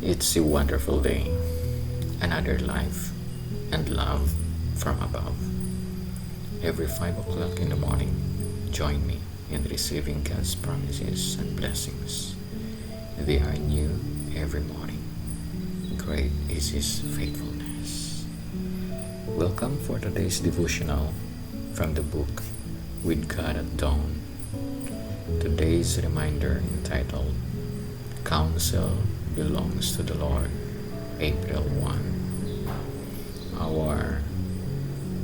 It's a wonderful day, another life and love from above. Every 5 o'clock in the morning, join me in receiving God's promises and blessings. They are new every morning. Great is His faithfulness. Welcome for today's devotional from the book With God at Dawn. Today's reminder entitled Counsel belongs to the Lord, April 1. Our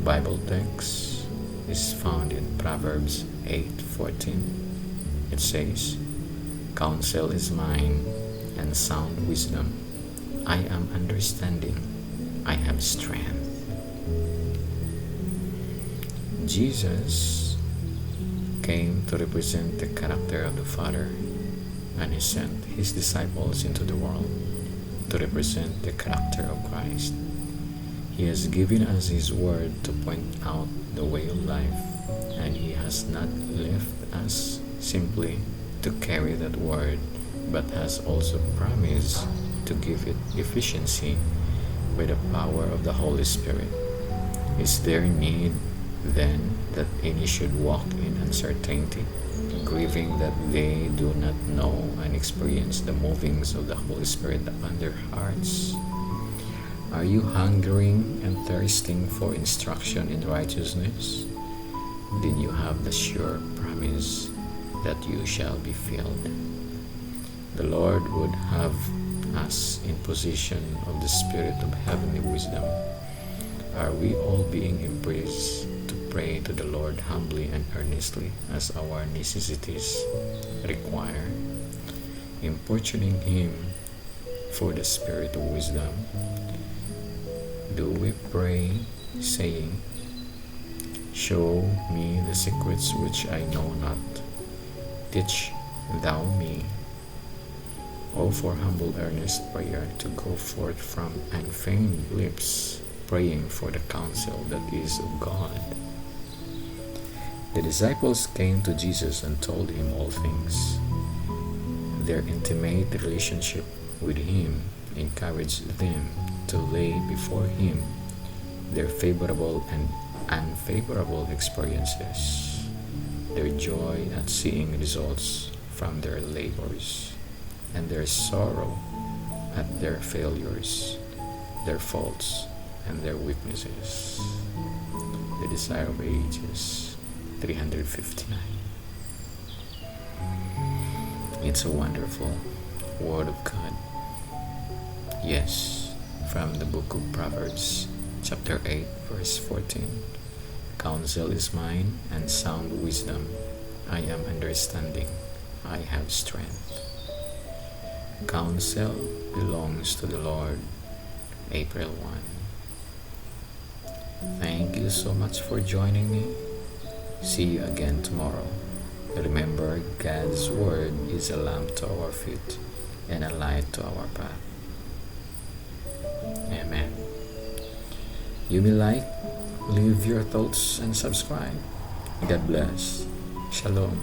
Bible text is found in Proverbs 8:14. It says, "Counsel is mine, and sound wisdom. I am understanding. I have strength." Jesus came to represent the character of the Father, and He sent His disciples into the world to represent the character of Christ. He has given us His word to point out the way of life, and He has not left us simply to carry that word, but has also promised to give it efficiency by the power of the Holy Spirit. Is there need then that any should walk in uncertainty, grieving that they do not know and experience the movings of the Holy Spirit upon their hearts? Are you hungering and thirsting for instruction in righteousness? Then you have the sure promise that you shall be filled. The Lord would have us in possession of the Spirit of heavenly wisdom. Are we all being embraced to pray to the Lord humbly and earnestly as our necessities require, importuning Him for the Spirit of wisdom? Do we pray, saying, "Show me the secrets which I know not, teach thou me"? Oh, for humble earnest prayer to go forth from unfeigned lips, praying for the counsel that is of God. The disciples came to Jesus and told Him all things. Their intimate relationship with Him encouraged them to lay before Him their favorable and unfavorable experiences, their joy at seeing results from their labors, and their sorrow at their failures, their faults, and their weaknesses. The Desire of Ages, 359. It's a wonderful Word of God. Yes, from the book of Proverbs, chapter 8, verse 14. "Counsel is mine, and sound wisdom. I am understanding. I have strength." Counsel belongs to the Lord, April 1. Thank you so much for joining me. See you again tomorrow. Remember, God's Word is a lamp to our feet and a light to our path. Amen. You may like, leave your thoughts, and subscribe. God bless. Shalom.